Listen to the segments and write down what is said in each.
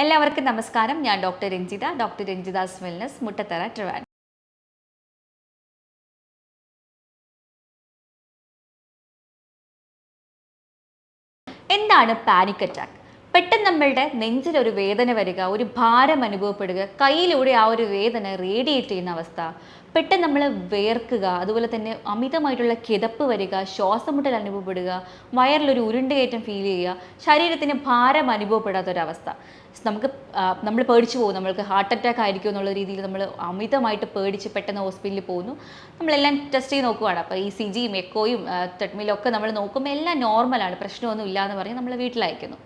എല്ലാവർക്കും നമസ്കാരം. ഞാൻ doctor Ranjitha, doctor Ranjitha's wellness, Muttathara, Trivandrum. എന്താണ് പാനിക് അറ്റാക്ക്? പെട്ടെന്ന് നമ്മളുടെ നെഞ്ചിലൊരു വേദന വരിക, ഒരു ഭാരം അനുഭവപ്പെടുക, കയ്യിലൂടെ ആ ഒരു വേദന റേഡിയേറ്റ് ചെയ്യുന്ന അവസ്ഥ, പെട്ടെന്ന് നമ്മൾ വേർക്കുക, അതുപോലെ തന്നെ അമിതമായിട്ടുള്ള കിതപ്പ് വരിക, ശ്വാസം മുട്ടൽ അനുഭവപ്പെടുക, വയറിലൊരു ഉരുണ്ടുകയറ്റം ഫീൽ ചെയ്യുക, ശരീരത്തിന് ഭാരം അനുഭവപ്പെടാത്തൊരവസ്ഥ. നമുക്ക് നമ്മൾ പേടിച്ചു പോകും, നമ്മൾക്ക് ഹാർട്ട് അറ്റാക്ക് ആയിരിക്കും എന്നുള്ള രീതിയിൽ നമ്മൾ അമിതമായിട്ട് പേടിച്ച് പെട്ടെന്ന് ഹോസ്പിറ്റലിൽ പോകുന്നു. നമ്മളെല്ലാം ടെസ്റ്റ് ചെയ്ത് നോക്കുവാണ്. അപ്പോൾ ECGയും എക്കോയും ട്രെഡ്മിലും ഒക്കെ നമ്മൾ നോക്കുമ്പോൾ എല്ലാം നോർമലാണ്, പ്രശ്നമൊന്നും ഇല്ല എന്ന് പറഞ്ഞ് നമ്മൾ വീട്ടിലയക്കുന്നു.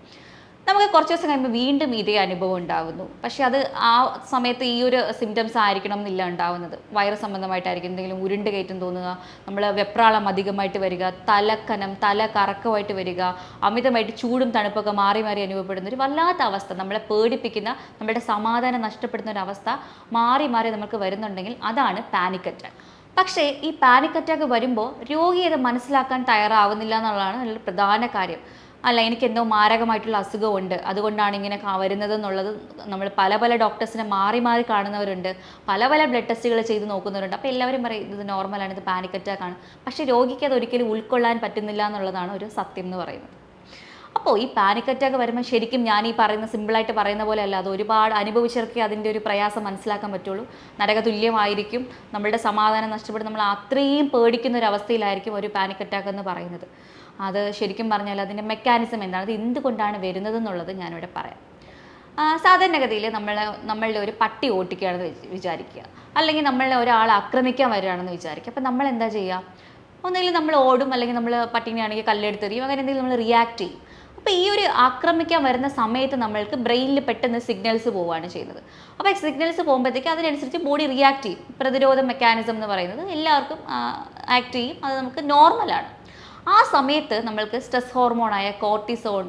നമുക്ക് കുറച്ച് ദിവസം കഴിയുമ്പോൾ വീണ്ടും ഇതേ അനുഭവം ഉണ്ടാകുന്നു. പക്ഷേ അത് ആ സമയത്ത് ഈ ഒരു സിംറ്റംസ് ആയിരിക്കണം എന്നില്ല ഉണ്ടാവുന്നത്. വയറ് സംബന്ധമായിട്ടായിരിക്കും, എന്തെങ്കിലും ഉരുണ്ട് കയറ്റം തോന്നുക, നമ്മൾ വെപ്രാളം അധികമായിട്ട് വരിക, തലക്കനം, തല കറക്കമായിട്ട് വരിക, അമിതമായിട്ട് ചൂടും തണുപ്പൊക്കെ മാറി മാറി അനുഭവപ്പെടുന്ന ഒരു വല്ലാത്ത അവസ്ഥ, നമ്മളെ പേടിപ്പിക്കുന്ന, നമ്മുടെ സമാധാനം നഷ്ടപ്പെടുന്ന ഒരു അവസ്ഥ മാറി മാറി നമുക്ക് വരുന്നുണ്ടെങ്കിൽ അതാണ് പാനിക് അറ്റാക്ക്. പക്ഷേ ഈ പാനിക് അറ്റാക്ക് വരുമ്പോൾ രോഗി അത് മനസ്സിലാക്കാൻ തയ്യാറാവുന്നില്ല എന്നുള്ളതാണ് അതിൽ പ്രധാന കാര്യം. അല്ല, എനിക്കെന്തോ മാരകമായിട്ടുള്ള അസുഖമുണ്ട്, അതുകൊണ്ടാണ് ഇങ്ങനെ വരുന്നത് എന്നുള്ളത് നമ്മൾ പല പല ഡോക്ടേഴ്സിനെ മാറി മാറി കാണുന്നവരുണ്ട്, പല പല ബ്ലഡ് ടെസ്റ്റുകൾ ചെയ്ത് നോക്കുന്നവരുണ്ട്. അപ്പോൾ എല്ലാവരും പറയും ഇത് നോർമലാണ്, ഇത് പാനിക് അറ്റാക്ക് ആണ്. പക്ഷേ രോഗിക്ക് അത് ഒരിക്കലും ഉൾക്കൊള്ളാൻ പറ്റുന്നില്ല എന്നുള്ളതാണ് ഒരു സത്യം എന്ന് പറയുന്നത്. അപ്പോൾ ഈ പാനിക് അറ്റാക്ക് വരുമ്പോൾ ശരിക്കും ഞാൻ ഈ പറയുന്ന സിമ്പിളായിട്ട് പറയുന്ന പോലെ അല്ല, അത് ഒരുപാട് അനുഭവിച്ചവർക്ക് അതിൻ്റെ ഒരു പ്രയാസം മനസ്സിലാക്കാൻ പറ്റുള്ളൂ. നരകതുല്യമായിരിക്കും, നമ്മളുടെ സമാധാനം നഷ്ടപ്പെടും, നമ്മൾ അത്രയും പേടിക്കുന്ന ഒരു അവസ്ഥയിലായിരിക്കും ഒരു പാനിക് അറ്റാക്ക് എന്ന് പറയുന്നത്. അത് ശരിക്കും പറഞ്ഞാൽ അതിൻ്റെ മെക്കാനിസം എന്താണ്, അത് എന്തുകൊണ്ടാണ് വരുന്നത് എന്നുള്ളത് ഞാനിവിടെ പറയാം. സാധാരണഗതിയിൽ നമ്മളുടെ ഒരു പട്ടി ഓട്ടിക്കുകയാണെന്ന് വിചാരിക്കുക, അല്ലെങ്കിൽ നമ്മളെ ഒരാൾ ആക്രമിക്കാൻ വരികയാണെന്ന് വിചാരിക്കുക. അപ്പോൾ നമ്മൾ എന്താ ചെയ്യുക? ഒന്നുകിൽ നമ്മൾ ഓടും, അല്ലെങ്കിൽ നമ്മൾ പട്ടിനെയാണെങ്കിൽ കല്ലെടുത്തെറിയും, അങ്ങനെ എന്തെങ്കിലും നമ്മൾ റിയാക്ട് ചെയ്യും. അപ്പോൾ ഈ ഒരു ആക്രമിക്കാൻ വരുന്ന സമയത്ത് നമ്മൾക്ക് ബ്രെയിനിൽ പെട്ടെന്ന് സിഗ്നൽസ് പോവുകയാണ് ചെയ്യുന്നത്. അപ്പോൾ സിഗ്നൽസ് പോകുമ്പോഴത്തേക്ക് അതിനനുസരിച്ച് ബോഡി റിയാക്ട് ചെയ്യും. പ്രതിരോധ മെക്കാനിസം എന്ന് പറയുന്നത് എല്ലാവർക്കും ആക്ട് ചെയ്യും, അത് നമുക്ക് നോർമലാണ്. ആ സമയത്ത് നമ്മൾക്ക് സ്ട്രെസ് ഹോർമോണായ കോർട്ടിസോൺ,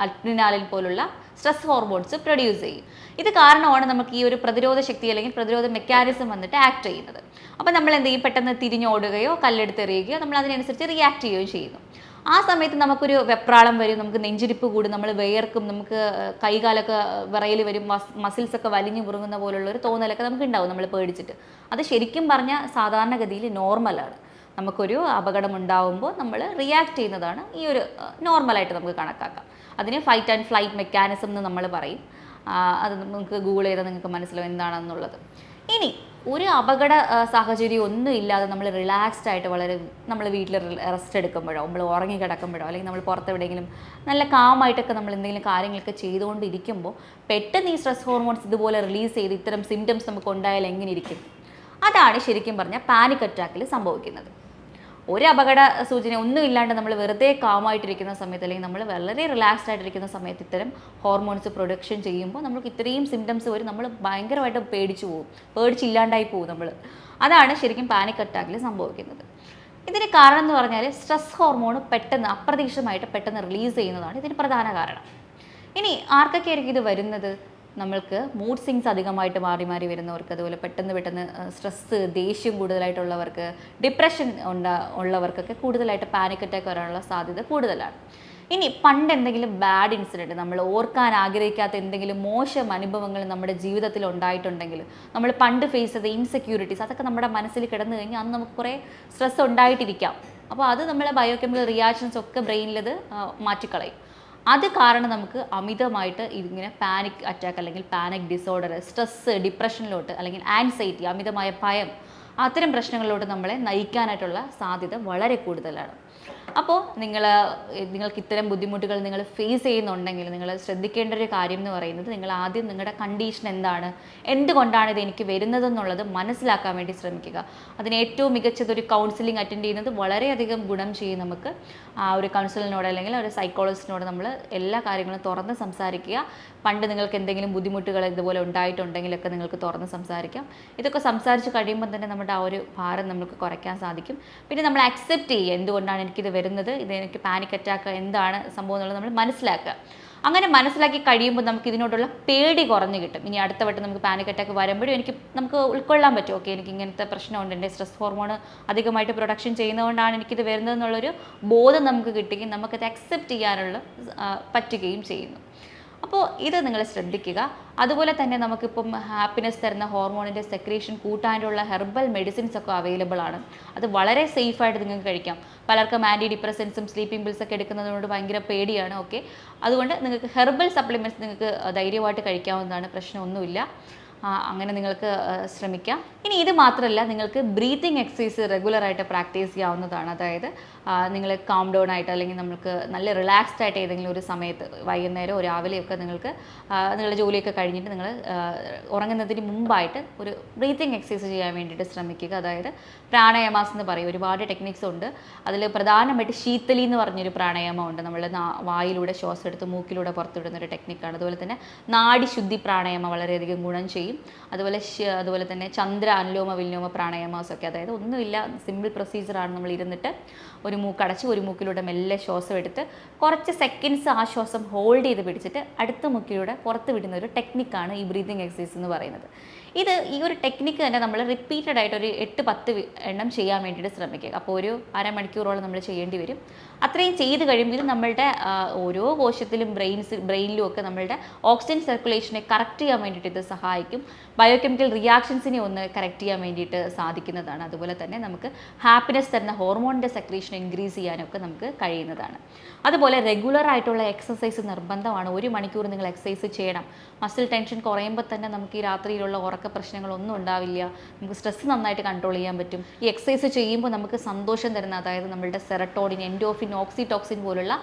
അഡ്രിനാലിൻ പോലുള്ള സ്ട്രെസ് ഹോർമോൺസ് പ്രൊഡ്യൂസ് ചെയ്യും. ഇത് കാരണമാണ് നമുക്ക് ഈ ഒരു പ്രതിരോധ ശക്തി അല്ലെങ്കിൽ പ്രതിരോധ മെക്കാനിസം വന്നിട്ട് ആക്ട് ചെയ്യുന്നത്. അപ്പോൾ നമ്മൾ എന്ത് ചെയ്യും? പെട്ടെന്ന് തിരിഞ്ഞോടുകയോ കല്ലെടുത്തെറിയുകയോ നമ്മൾ അതിനനുസരിച്ച് റിയാക്ട് ചെയ്യുകയോ ചെയ്യുന്നു. ആ സമയത്ത് നമുക്കൊരു വെപ്രാളം വരും, നമുക്ക് നെഞ്ചിരിപ്പ് കൂടും, നമ്മൾ വേർക്കും, നമുക്ക് കൈകാലൊക്കെ വിറയൽ വരും, മസിൽസൊക്കെ വലിഞ്ഞു മുറുങ്ങുന്ന പോലുള്ളൊരു തോന്നലൊക്കെ നമുക്ക് ഉണ്ടാവും നമ്മൾ പേടിച്ചിട്ട്. അത് ശരിക്കും പറഞ്ഞാൽ സാധാരണഗതിയിൽ നോർമലാണ്. നമുക്കൊരു അപകടം ഉണ്ടാവുമ്പോൾ നമ്മൾ റിയാക്ട് ചെയ്യുന്നതാണ് ഈ ഒരു നോർമലായിട്ട് നമുക്ക് കണക്കാക്കാം. അതിന് ഫൈറ്റ് ആൻഡ് ഫ്ലൈറ്റ് മെക്കാനിസം എന്ന് നമ്മൾ പറയും. അത് നമുക്ക് ഗൂഗിൾ ചെയ്താൽ നിങ്ങൾക്ക് മനസ്സിലാവും എന്താണെന്നുള്ളത്. ഇനി ഒരു അപകട സാഹചര്യം ഒന്നും ഇല്ലാതെ നമ്മൾ റിലാക്സ്ഡ് ആയിട്ട് നമ്മൾ വീട്ടിൽ റെസ്റ്റ് എടുക്കുമ്പോഴോ, നമ്മൾ ഉറങ്ങി കിടക്കുമ്പോഴോ, അല്ലെങ്കിൽ നമ്മൾ പുറത്തെവിടെയെങ്കിലും നല്ല കാമായിട്ടൊക്കെ നമ്മൾ എന്തെങ്കിലും കാര്യങ്ങളൊക്കെ ചെയ്തുകൊണ്ടിരിക്കുമ്പോൾ പെട്ടെന്ന് ഈ സ്ട്രെസ് ഹോർമോൺസ് ഇതുപോലെ റിലീസ് ചെയ്ത് ഇത്തരം സിംറ്റംസ് നമുക്ക് ഉണ്ടായാൽ എങ്ങനെ ഇരിക്കും? അതാണ് ശരിക്കും പറഞ്ഞാൽ പാനിക് അറ്റാക്കിൽ സംഭവിക്കുന്നത്. ഒരു അപകട സൂചന ഒന്നും ഇല്ലാണ്ട് നമ്മൾ വെറുതെ കാമായിട്ടിരിക്കുന്ന സമയത്ത്, അല്ലെങ്കിൽ നമ്മൾ വളരെ റിലാക്സ്ഡ് ആയിട്ടിരിക്കുന്ന സമയത്ത് ഇത്തരം ഹോർമോൺസ് പ്രൊഡക്ഷൻ ചെയ്യുമ്പോൾ നമുക്ക് ഇത്രയും സിംറ്റംസ് വരും, നമ്മൾ ഭയങ്കരമായിട്ട് പേടിച്ചില്ലാണ്ടായി പോകും നമ്മൾ. അതാണ് ശരിക്കും പാനിക് അറ്റാക്കിൽ സംഭവിക്കുന്നത്. ഇതിന് കാരണം എന്ന് പറഞ്ഞാൽ സ്ട്രെസ് ഹോർമോൺ പെട്ടെന്ന് അപ്രതീക്ഷിതമായിട്ട് പെട്ടെന്ന് റിലീസ് ചെയ്യുന്നതാണ് ഇതിന് പ്രധാന കാരണം. ഇനി ആർക്കൊക്കെയായിരിക്കും ഇത് വരുന്നത്? നമ്മൾക്ക് മൂഡ് സ്വിങ്സ് അധികമായിട്ട് മാറി മാറി വരുന്നവർക്ക്, അതുപോലെ പെട്ടെന്ന് സ്ട്രെസ്സ്, ദേഷ്യം കൂടുതലായിട്ടുള്ളവർക്ക്, ഡിപ്രഷൻ ഉള്ളവർക്കൊക്കെ കൂടുതലായിട്ട് പാനിക് അറ്റാക്ക് വരാനുള്ള സാധ്യത കൂടുതലാണ്. ഇനി പണ്ട് എന്തെങ്കിലും ബാഡ് ഇൻസിഡൻറ്റ്, നമ്മൾ ഓർക്കാൻ ആഗ്രഹിക്കാത്ത എന്തെങ്കിലും മോശം അനുഭവങ്ങൾ നമ്മുടെ ജീവിതത്തിൽ ഉണ്ടായിട്ടുണ്ടെങ്കിൽ, നമ്മൾ പണ്ട് ഫേസ് ചെയ്ത ഇൻസെക്യൂരിറ്റീസ്, അതൊക്കെ നമ്മുടെ മനസ്സിൽ കിടന്നു കഴിഞ്ഞാൽ അന്ന് നമുക്ക് കുറേ സ്ട്രെസ് ഉണ്ടായിട്ടിരിക്കാം. അപ്പോൾ അത് നമ്മളെ ബയോകെമിക്കൽ റിയാക്ഷൻസ് ഒക്കെ ബ്രെയിനിലത് മാറ്റിക്കളയും. അത് കാരണം നമുക്ക് അമിതമായിട്ട് ഇതിങ്ങനെ പാനിക് അറ്റാക്ക് അല്ലെങ്കിൽ പാനിക് ഡിസോർഡർ, സ്ട്രെസ്സ്, ഡിപ്രഷനിലോട്ട് അല്ലെങ്കിൽ ആൻസൈറ്റി, അമിതമായ ഭയം, അത്തരം പ്രശ്നങ്ങളിലോട്ട് നമ്മളെ നയിക്കാനായിട്ടുള്ള സാധ്യത വളരെ കൂടുതലാണ്. അപ്പോൾ നിങ്ങൾക്ക് ഇത്തരം ബുദ്ധിമുട്ടുകൾ നിങ്ങൾ ഫേസ് ചെയ്യുന്നുണ്ടെങ്കിൽ നിങ്ങൾ ശ്രദ്ധിക്കേണ്ട ഒരു കാര്യം എന്ന് പറയുന്നത്, നിങ്ങൾ ആദ്യം നിങ്ങളുടെ കണ്ടീഷൻ എന്താണ്, എന്തുകൊണ്ടാണ് ഇത് എനിക്ക് വരുന്നതെന്നുള്ളത് മനസ്സിലാക്കാൻ വേണ്ടി ശ്രമിക്കുക. അതിന് ഏറ്റവും മികച്ചതൊരു കൗൺസിലിംഗ് അറ്റൻഡ് ചെയ്യുന്നത് വളരെയധികം ഗുണം ചെയ്യും നമുക്ക്. ആ ഒരു കൗൺസിലറിനോട് അല്ലെങ്കിൽ ഒരു സൈക്കോളജിസ്റ്റിനോട് നമ്മൾ എല്ലാ കാര്യങ്ങളും തുറന്ന് സംസാരിക്കുക. പണ്ട് നിങ്ങൾക്ക് എന്തെങ്കിലും ബുദ്ധിമുട്ടുകൾ ഇതുപോലെ ഉണ്ടായിട്ടുണ്ടെങ്കിലൊക്കെ നിങ്ങൾക്ക് തുറന്ന് സംസാരിക്കാം. ഇതൊക്കെ സംസാരിച്ച് കഴിയുമ്പോൾ തന്നെ നമ്മുടെ ആ ഒരു ഭാരം നമുക്ക് കുറയ്ക്കാൻ സാധിക്കും. പിന്നെ നമ്മൾ അക്സെപ്റ്റ് ചെയ്യുക, എന്തുകൊണ്ടാണ് എനിക്കിത് വരുന്നത്, എനിക്ക് പാനിക് അറ്റാക്ക് എന്താണ് സംഭവം എന്നുള്ളത് നമ്മൾ മനസ്സിലാക്കുക. അങ്ങനെ മനസ്സിലാക്കി കഴിയുമ്പോൾ നമുക്ക് ഇതിനോടുള്ള പേടി കുറഞ്ഞു കിട്ടും. ഇനി അടുത്ത വട്ടം നമുക്ക് പാനിക് അറ്റാക്ക് വരുമ്പോഴും നമുക്ക് ഉൾക്കൊള്ളാൻ പറ്റും, ഓക്കെ എനിക്ക് ഇങ്ങനത്തെ പ്രശ്നമുണ്ട്, എൻ്റെ സ്ട്രെസ് ഹോർമോൺ അധികമായിട്ട് പ്രൊഡക്ഷൻ ചെയ്യുന്നതുകൊണ്ടാണ് എനിക്കിത് വരുന്നതെന്നുള്ളൊരു ബോധം നമുക്ക് കിട്ടുകയും നമുക്കത് അക്സെപ്റ്റ് ചെയ്യാനുള്ള പറ്റുകയും ചെയ്യുന്നു. അപ്പോൾ ഇത് നിങ്ങൾ ശ്രദ്ധിക്കുക. അതുപോലെ തന്നെ നമുക്കിപ്പം ഹാപ്പിനെസ് തരുന്ന ഹോർമോണിൻ്റെ സെക്രീഷൻ കൂട്ടാനുള്ള ഹെർബൽ മെഡിസിൻസ് ഒക്കെ അവൈലബിൾ ആണ്. അത് വളരെ സേഫായിട്ട് നിങ്ങൾക്ക് കഴിക്കാം. പലർക്കും ആൻറ്റി ഡിപ്രസൻസും സ്ലീപ്പിംഗ് പിൽസ് ഒക്കെ എടുക്കുന്നതുകൊണ്ട് ഭയങ്കര പേടിയാണ്. ഓക്കെ, അതുകൊണ്ട് നിങ്ങൾക്ക് ഹെർബൽ സപ്ലിമെൻറ്റ്സ് നിങ്ങൾക്ക് ധൈര്യമായിട്ട് കഴിക്കാവുന്നതാണ്, പ്രശ്നമൊന്നുമില്ല. അങ്ങനെ നിങ്ങൾക്ക് ശ്രമിക്കാം. ഇനി ഇത് മാത്രമല്ല, നിങ്ങൾക്ക് ബ്രീത്തിങ് എക്സസൈസ് റെഗുലറായിട്ട് പ്രാക്ടീസ് ചെയ്യാവുന്നതാണ്. അതായത് നിങ്ങൾ കാം ഡൗൺ ആയിട്ട് അല്ലെങ്കിൽ നമുക്ക് നല്ല റിലാക്സ്ഡ് ആയിട്ട് ഏതെങ്കിലും ഒരു സമയത്ത് വൈകുന്നേരമോ രാവിലെയൊക്കെ നിങ്ങൾക്ക് നിങ്ങളുടെ ജോലിയൊക്കെ കഴിഞ്ഞിട്ട് നിങ്ങൾ ഉറങ്ങുന്നതിന് മുമ്പായിട്ട് ഒരു ബ്രീത്തിങ് എക്സസൈസ് ചെയ്യാൻ വേണ്ടിയിട്ട് ശ്രമിക്കുക. അതായത് പ്രാണായാമാസ് എന്ന് പറയും, ഒരുപാട് ടെക്നിക്സ് ഉണ്ട്. അതിൽ പ്രധാനമായിട്ട് ശീതലി എന്ന് പറഞ്ഞൊരു പ്രാണായാമം ഉണ്ട്. നമ്മൾ വായിലൂടെ ശ്വാസം എടുത്ത് മൂക്കിലൂടെ പുറത്തുവിടുന്ന ഒരു ടെക്നിക്കാണ്. അതുപോലെ തന്നെ നാഡിശുദ്ധി പ്രാണായാമം വളരെയധികം ഗുണം ചെയ്യും. അതുപോലെ തന്നെ ചന്ദ്ര അനുലോമ വിലോമ പ്രാണായാമാസൊക്കെ, അതായത് ഒന്നുമില്ല, സിമ്പിൾ പ്രൊസീജിയറാണ്. നമ്മൾ ഇരുന്നിട്ട് ഒരു മൂക്കടച്ച് ഒരു മൂക്കിലൂടെ മെല്ലെ ശ്വാസം എടുത്ത് കുറച്ച് സെക്കൻഡ്സ് ആ ശ്വാസം ഹോൾഡ് ചെയ്ത് പിടിച്ചിട്ട് അടുത്ത മൂക്കിലൂടെ പുറത്ത് വിടുന്ന ഒരു ടെക്നിക്കാണ് ഈ ബ്രീതിങ് എക്സസൈസ് എന്ന് പറയുന്നത്. ഈ ഒരു ടെക്നിക്ക് തന്നെ നമ്മൾ റിപ്പീറ്റഡ് ആയിട്ട് ഒരു 8-10 എണ്ണം ചെയ്യാൻ വേണ്ടിയിട്ട് ശ്രമിക്കുക. അപ്പോൾ ഒരു അരമണിക്കൂറോളം നമ്മൾ ചെയ്യേണ്ടി വരും. അത്രയും ചെയ്ത് കഴിയുമ്പോൾ നമ്മളുടെ ഓരോ കോശത്തിലും ബ്രെയിനിലും ഒക്കെ നമ്മളുടെ ഓക്സിജൻ സർക്കുലേഷനെ കറക്റ്റ് ചെയ്യാൻ വേണ്ടിയിട്ട് ഇത് സഹായിക്കും. ബയോകെമിക്കൽ റിയാക്ഷൻസിനെ ഒന്ന് കറക്റ്റ് ചെയ്യാൻ വേണ്ടിയിട്ട് സാധിക്കുന്നതാണ്. അതുപോലെ തന്നെ നമുക്ക് ഹാപ്പിനെസ് തരുന്ന ഹോർമോണിൻ്റെ സെക്രീഷൻ ഇൻക്രീസ് ചെയ്യാനൊക്കെ നമുക്ക് കഴിയുന്നതാണ്. അതുപോലെ റെഗുലർ ആയിട്ടുള്ള എക്സസൈസ് നിർബന്ധമാണ്. 1 മണിക്കൂർ നിങ്ങൾ എക്സസൈസ് ചെയ്യണം. മസിൽ ടെൻഷൻ കുറയുമ്പോൾ തന്നെ നമുക്ക് ഈ രാത്രിയിലുള്ള ഉറക്ക പ്രശ്നങ്ങളൊന്നും ഉണ്ടാവില്ല. നമുക്ക് സ്ട്രെസ് നന്നായിട്ട് കൺട്രോൾ ചെയ്യാൻ പറ്റും. ഈ എക്സസൈസ് ചെയ്യുമ്പോൾ നമുക്ക് സന്തോഷം തരുന്ന, അതായത് നമ്മളുടെ സെറട്ടോണിൻ, എൻഡോർഫിൻ, ഓക്സിറ്റോക്സിൻ പോലുള്ള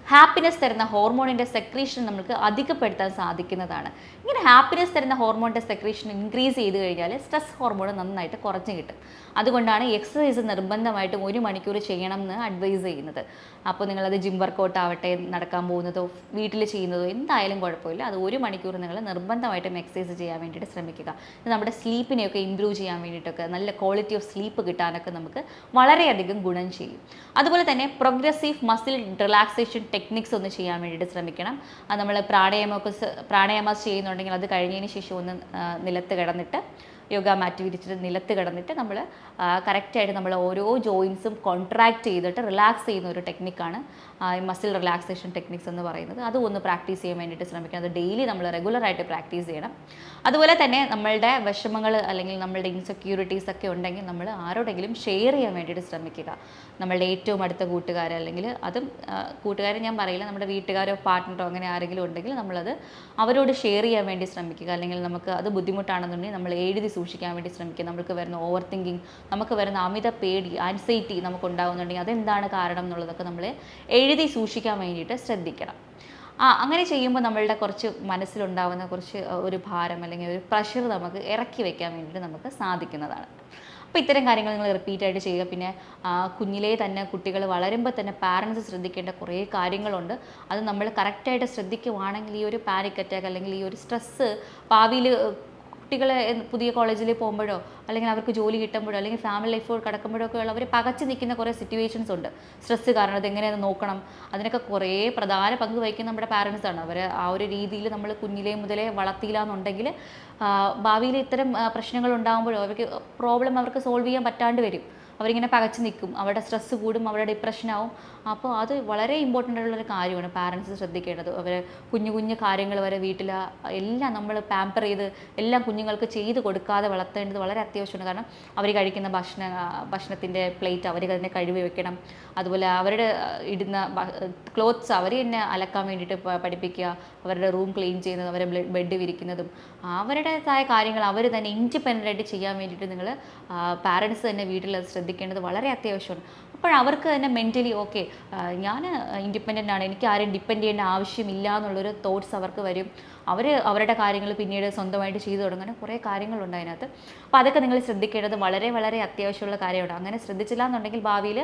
ഹാപ്പിനെസ് തരുന്ന ഹോർമോണിൻ്റെ സെക്രീഷൻ നമുക്ക് അധികപ്പെടുത്താൻ സാധിക്കുന്നതാണ്. ഇങ്ങനെ ഹാപ്പിനെസ് തരുന്ന ഹോർമോണിൻ്റെ സെക്രീഷൻ ഇൻക്രീസ് ചെയ്ത് കഴിഞ്ഞാൽ സ്ട്രെസ് ഹോർമോൺ നന്നായിട്ട് കുറഞ്ഞു കിട്ടും. അതുകൊണ്ടാണ് എക്സസൈസ് നിർബന്ധമായിട്ടും 1 മണിക്കൂർ ചെയ്യണം എന്ന് അഡ്വൈസ് ചെയ്യുന്നത്. അപ്പോൾ നിങ്ങളത് ജിം വർക്കൗട്ട് ആവട്ടെ, നടക്കാൻ പോകുന്നതോ വീട്ടിൽ ചെയ്യുന്നതോ എന്തായാലും കുഴപ്പമില്ല, അത് 1 മണിക്കൂർ നിങ്ങൾ നിർബന്ധമായിട്ടും എക്സസൈസ് ചെയ്യാൻ വേണ്ടിയിട്ട് ശ്രമിക്കുക. ഇത് നമ്മുടെ സ്ലീപ്പിനെയൊക്കെ ഇമ്പ്രൂവ് ചെയ്യാൻ വേണ്ടിയിട്ടൊക്കെ, നല്ല ക്വാളിറ്റി ഓഫ് സ്ലീപ്പ് കിട്ടാനൊക്കെ നമുക്ക് വളരെയധികം ഗുണം ചെയ്യും. അതുപോലെ തന്നെ പ്രോഗ്രസീവ് മസിൽ റിലാക്സേഷൻ ടെക്നിക്സ് ഒന്ന് ചെയ്യാൻ വേണ്ടിയിട്ട് ശ്രമിക്കണം. അത് നമ്മൾ പ്രാണായാമം ചെയ്യുന്നുണ്ടെങ്കിൽ അത് കഴിഞ്ഞതിന് ശേഷം ഒന്ന് നിലത്ത് കിടന്നിട്ട്, യോഗ മാറ്റ് വിരിച്ചിട്ട് നിലത്ത് കിടന്നിട്ട് നമ്മൾ കറക്റ്റായിട്ട് നമ്മൾ ഓരോ ജോയിൻസും കോൺട്രാക്ട് ചെയ്തിട്ട് റിലാക്സ് ചെയ്യുന്ന ഒരു ടെക്നിക്കാണ് ഈ മസിൽ റിലാക്സേഷൻ ടെക്നിക്സ് എന്ന് പറയുന്നത്. അതും ഒന്ന് പ്രാക്ടീസ് ചെയ്യാൻ വേണ്ടിയിട്ട് ശ്രമിക്കണം. അത് ഡെയിലി നമ്മൾ റെഗുലറായിട്ട് പ്രാക്ടീസ് ചെയ്യണം. അതുപോലെ തന്നെ നമ്മളുടെ വിഷമങ്ങൾ അല്ലെങ്കിൽ നമ്മളുടെ ഇൻസെക്യൂരിറ്റീസ് ഒക്കെ ഉണ്ടെങ്കിൽ നമ്മൾ ആരോടെങ്കിലും ഷെയർ ചെയ്യാൻ വേണ്ടിയിട്ട് ശ്രമിക്കുക. നമ്മളുടെ ഏറ്റവും അടുത്ത കൂട്ടുകാർ, അല്ലെങ്കിൽ അതും കൂട്ടുകാരെ ഞാൻ പറയില്ല, നമ്മുടെ വീട്ടുകാരോ പാർട്ട്ണറോ അങ്ങനെ ആരെങ്കിലും ഉണ്ടെങ്കിൽ നമ്മളത് അവരോട് ഷെയർ ചെയ്യാൻ വേണ്ടി ശ്രമിക്കുക. അല്ലെങ്കിൽ നമുക്ക് അത് ബുദ്ധിമുട്ടാണെന്നുണ്ടെങ്കിൽ നമ്മൾ എഴുതി സൂക്ഷിക്കാൻ വേണ്ടി ശ്രമിക്കുക. നമുക്ക് വരുന്ന ഓവർ തിങ്കിങ്, നമുക്ക് വരുന്ന അമിത പേടി, ആൻസൈറ്റി നമുക്ക് ഉണ്ടാകുന്നുണ്ടെങ്കിൽ അതെന്താണ് കാരണം എന്നുള്ളതൊക്കെ നമ്മൾ എഴുതി സൂക്ഷിക്കാൻ വേണ്ടിയിട്ട് ശ്രദ്ധിക്കണം. അങ്ങനെ ചെയ്യുമ്പോൾ നമ്മളുടെ കുറച്ച് മനസ്സിലുണ്ടാകുന്ന കുറച്ച് ഒരു ഭാരം അല്ലെങ്കിൽ ഒരു പ്രഷർ നമുക്ക് ഇറക്കി വയ്ക്കാൻ വേണ്ടിയിട്ട് നമുക്ക് സാധിക്കുന്നതാണ്. അപ്പോൾ ഇത്തരം കാര്യങ്ങൾ നിങ്ങൾ റിപ്പീറ്റായിട്ട് ചെയ്യുക. പിന്നെ കുഞ്ഞിലേ തന്നെ കുട്ടികൾ വളരുമ്പോൾ തന്നെ പാരൻസ് ശ്രദ്ധിക്കേണ്ട കുറേ കാര്യങ്ങളുണ്ട്. അത് നമ്മൾ കറക്റ്റായിട്ട് ശ്രദ്ധിക്കുവാണെങ്കിൽ ഈ ഒരു പാനിക് അറ്റാക്ക് അല്ലെങ്കിൽ ഈ ഒരു സ്ട്രെസ്സ് ഭാവിയിൽ കുട്ടികളെ പുതിയ കോളേജിൽ പോകുമ്പോഴോ അല്ലെങ്കിൽ അവർക്ക് ജോലി കിട്ടുമ്പോഴോ അല്ലെങ്കിൽ ഫാമിലി ലൈഫ് കിടക്കുമ്പോഴോ ഒക്കെ ഉള്ള അവർ പകച്ചു നിൽക്കുന്ന കുറേ സിറ്റുവേഷൻസ് ഉണ്ട്. സ്ട്രെസ്സ് കാരണം അത് എങ്ങനെയാണ് നോക്കണം, അതിനൊക്കെ കുറേ പ്രധാന പങ്ക് വഹിക്കുന്ന നമ്മുടെ പാരൻസാണ്. അവർ ആ ഒരു രീതിയിൽ നമ്മൾ കുഞ്ഞിലേ മുതലേ വളർത്തിയില്ല എന്നുണ്ടെങ്കിൽ ഭാവിയിൽ ഇത്തരം പ്രശ്നങ്ങൾ ഉണ്ടാകുമ്പോഴോ അവർക്ക് സോൾവ് ചെയ്യാൻ പറ്റാണ്ട് വരും. അവരിങ്ങനെ പകച്ചു നിൽക്കും, അവരുടെ സ്ട്രെസ്സ് കൂടും, അവരുടെ ഡിപ്രഷനാവും. അപ്പോൾ അത് വളരെ ഇമ്പോർട്ടൻ്റ് ആയിട്ടുള്ളൊരു കാര്യമാണ് പാരൻസ് ശ്രദ്ധിക്കേണ്ടത്. അവർ കുഞ്ഞു കുഞ്ഞു കാര്യങ്ങൾ വരെ വീട്ടിൽ എല്ലാം നമ്മൾ പാമ്പർ ചെയ്ത് എല്ലാം കുഞ്ഞുങ്ങൾക്ക് ചെയ്ത് കൊടുക്കാതെ വളർത്തേണ്ടത് വളരെ അത്യാവശ്യമാണ്. കാരണം അവർ കഴിക്കുന്ന ഭക്ഷണത്തിൻ്റെ പ്ലേറ്റ് അവർ തന്നെ കഴുകി വെക്കണം. അതുപോലെ അവരുടെ ഇടുന്ന ക്ലോത്ത്സ് അവർ തന്നെ അലക്കാൻ വേണ്ടിയിട്ട് പഠിപ്പിക്കുക. അവരുടെ റൂം ക്ലീൻ ചെയ്യുന്നത്, അവരെ ബെഡ് വിരിക്കുന്നതും അവരുടേതായ കാര്യങ്ങൾ അവർ തന്നെ ഇൻഡിപെൻഡൻ്റ് ആയിട്ട് ചെയ്യാൻ വേണ്ടിയിട്ട് നിങ്ങൾ പാരൻസ് തന്നെ വീട്ടിൽ ശ്രദ്ധിക്കേണ്ടത് വളരെ അത്യാവശ്യമാണ്. അപ്പോൾ അവർക്ക് തന്നെ മെൻ്റലി ഓക്കെ, ഞാൻ ഇൻഡിപെൻഡൻ്റ് ആണ്, എനിക്ക് ആരും ഡിപ്പെൻഡ് ചെയ്യേണ്ട ആവശ്യമില്ല എന്നുള്ളൊരു തോട്ട്സ് അവർക്ക് വരും. അവരുടെ കാര്യങ്ങൾ പിന്നീട് സ്വന്തമായിട്ട് ചെയ്തു തുടങ്ങാൻ കുറേ കാര്യങ്ങളുണ്ട് അതിനകത്ത്. അപ്പോൾ അതൊക്കെ നിങ്ങൾ ശ്രദ്ധിക്കേണ്ടത് വളരെ വളരെ അത്യാവശ്യമുള്ള കാര്യമാണ്. അങ്ങനെ ശ്രദ്ധിച്ചില്ല എന്നുണ്ടെങ്കിൽ ഭാവിയിൽ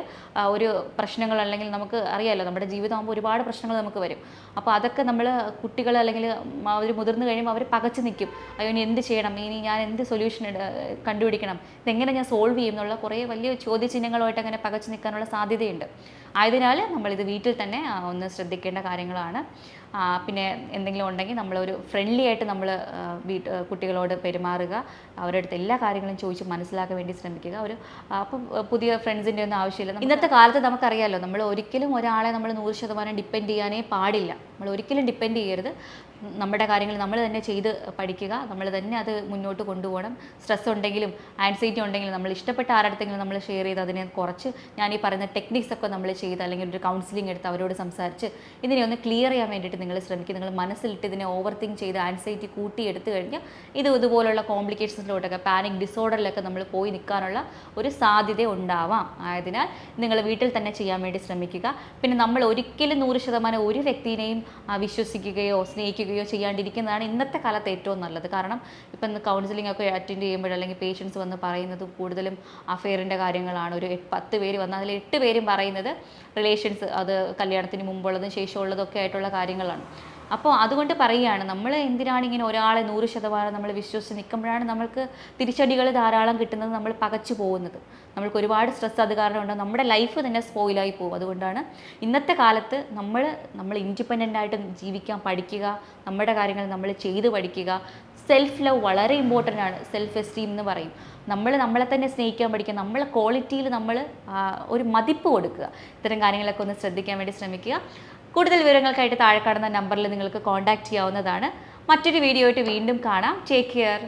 ഒരു പ്രശ്നങ്ങൾ, അല്ലെങ്കിൽ നമുക്ക് അറിയാമല്ലോ നമ്മുടെ ജീവിതമാകുമ്പോൾ ഒരുപാട് പ്രശ്നങ്ങൾ നമുക്ക് വരും. അപ്പോൾ അതൊക്കെ നമ്മൾ കുട്ടികൾ അല്ലെങ്കിൽ അവർ മുതിർന്നു കഴിയുമ്പോൾ അവർ പകച്ചു നിൽക്കും. അയ്യോ ഇനി എന്ത് ചെയ്യണം, ഇനി ഞാൻ എന്ത് സൊല്യൂഷൻ കണ്ടുപിടിക്കണം, ഇതെങ്ങനെ ഞാൻ സോൾവ് ചെയ്യും എന്നുള്ള കുറേ വലിയ ചോദ്യചിഹ്നങ്ങളുമായിട്ട് അങ്ങനെ പകച്ചു നിൽക്കാനുള്ള സാധ്യതയുണ്ട്. ആയതിനാൽ നമ്മളിത് വീട്ടിൽ തന്നെ ഒന്ന് ശ്രദ്ധിക്കേണ്ട കാര്യങ്ങളാണ്. പിന്നെ എന്തെങ്കിലും ഉണ്ടെങ്കിൽ നമ്മളൊരു ഫ്രണ്ട്ലി ആയിട്ട് നമ്മൾ കുട്ടികളോട് പെരുമാറുക. അവരുടെ അടുത്ത് എല്ലാ കാര്യങ്ങളും ചോദിച്ച് മനസ്സിലാക്കാൻ വേണ്ടി ശ്രമിക്കുക. അപ്പം പുതിയ ഫ്രണ്ട്സിൻ്റെ ഒന്നും ആവശ്യമില്ല. ഇന്നത്തെ കാലത്ത് നമുക്കറിയാമല്ലോ, നമ്മൾ ഒരിക്കലും ഒരാളെ നമ്മൾ 100% ഡിപ്പെൻഡ് ചെയ്യാനേ പാടില്ല. നമ്മൾ ഒരിക്കലും ഡിപ്പെൻഡ് ചെയ്യരുത്. നമ്മുടെ കാര്യങ്ങൾ നമ്മൾ തന്നെ ചെയ്ത് പഠിക്കുക, നമ്മൾ തന്നെ അത് മുന്നോട്ട് കൊണ്ടുപോകണം. സ്ട്രെസ് ഉണ്ടെങ്കിലും ആൻസൈറ്റി ഉണ്ടെങ്കിലും നമ്മൾ ഇഷ്ടപ്പെട്ട ആരുടെങ്കിലും നമ്മൾ ഷെയർ ചെയ്ത് അതിനെ കുറച്ച് ഞാൻ ഈ പറയുന്ന ടെക്നിക്സ് ഒക്കെ നമ്മൾ ചെയ്ത് അല്ലെങ്കിൽ ഒരു കൗൺസിലിംഗ് എടുത്ത് അവരോട് സംസാരിച്ച് ഇതിനെ ഒന്ന് ക്ലിയർ ചെയ്യാൻ വേണ്ടിയിട്ട് നിങ്ങൾ ശ്രമിക്കുക. നിങ്ങൾ മനസ്സിലിട്ട് ഇതിനെ ഓവർ തിങ്ക് ചെയ്ത് ആൻസൈറ്റി കൂട്ടിയെടുത്ത് കഴിഞ്ഞാൽ ഇതുപോലുള്ള കോംപ്ലിക്കേഷൻസിലോട്ടൊക്കെ പാനിക് ഡിസോർഡറിലൊക്കെ നമ്മൾ പോയി നിൽക്കാനുള്ള ഒരു സാധ്യത ഉണ്ടാവാം. ആയതിനാൽ നിങ്ങൾ വീട്ടിൽ തന്നെ ചെയ്യാൻ വേണ്ടി ശ്രമിക്കുക. പിന്നെ നമ്മൾ ഒരിക്കലും 100% ഒരു വ്യക്തിയെയും വിശ്വസിക്കുകയോ സ്നേഹിക്കുകയോ ചെയ്യാണ്ടിരിക്കുന്നതാണ് ഇന്നത്തെ കാലത്ത് ഏറ്റവും നല്ലത്. കാരണം ഇപ്പം കൗൺസിലിംഗ് ഒക്കെ അറ്റൻഡ് ചെയ്യുമ്പോൾ അല്ലെങ്കിൽ പേഷ്യൻസ് വന്ന് പറയുന്നത് കൂടുതലും അഫെയറിൻ്റെ കാര്യങ്ങളാണ്. ഒരു 10 പേര് വന്നാൽ അതിൽ 8 പേരും പറയുന്നത് റിലേഷൻസ്, അത് കല്യാണത്തിന് മുമ്പുള്ളതും ശേഷമുള്ളതൊക്കെ ആയിട്ടുള്ള കാര്യങ്ങളാണ്. അപ്പോൾ അതുകൊണ്ട് പറയുകയാണ്, നമ്മൾ എന്തിനാണ് ഇങ്ങനെ ഒരാളെ 100% നമ്മൾ വിശ്വസിച്ച് നിൽക്കുമ്പോഴാണ് നമ്മൾക്ക് തിരിച്ചടികൾ ധാരാളം കിട്ടുന്നത്, നമ്മൾ പകച്ചു പോകുന്നത്. നമ്മൾക്ക് ഒരുപാട് സ്ട്രെസ് അത് കാരണം ഉണ്ട്, നമ്മുടെ ലൈഫ് തന്നെ സ്പോയിലായി പോകും. അതുകൊണ്ടാണ് ഇന്നത്തെ കാലത്ത് നമ്മൾ ഇൻഡിപെൻഡൻ്റ് ആയിട്ട് ജീവിക്കാൻ പഠിക്കുക, നമ്മുടെ കാര്യങ്ങൾ നമ്മൾ ചെയ്ത് പഠിക്കുക. സെൽഫ് ലവ് വളരെ ഇമ്പോർട്ടൻ്റ് ആണ്. സെൽഫ് എസ്റ്റീം എന്ന് പറയും. നമ്മളെ തന്നെ സ്നേഹിക്കാൻ പഠിക്കുക, നമ്മളെ ക്വാളിറ്റിയിൽ നമ്മൾ ഒരു മതിപ്പ് കൊടുക്കുക. ഇത്തരം കാര്യങ്ങളൊക്കെ ഒന്ന് ശ്രദ്ധിക്കാൻ വേണ്ടി ശ്രമിക്കുക. കൂടുതൽ വിവരങ്ങൾക്കായിട്ട് താഴെ കാണുന്ന നമ്പറിൽ നിങ്ങൾക്ക് കോൺടാക്റ്റ് ചെയ്യാവുന്നതാണ്. മറ്റൊരു വീഡിയോ ആയിട്ട് വീണ്ടും കാണാം. Take care.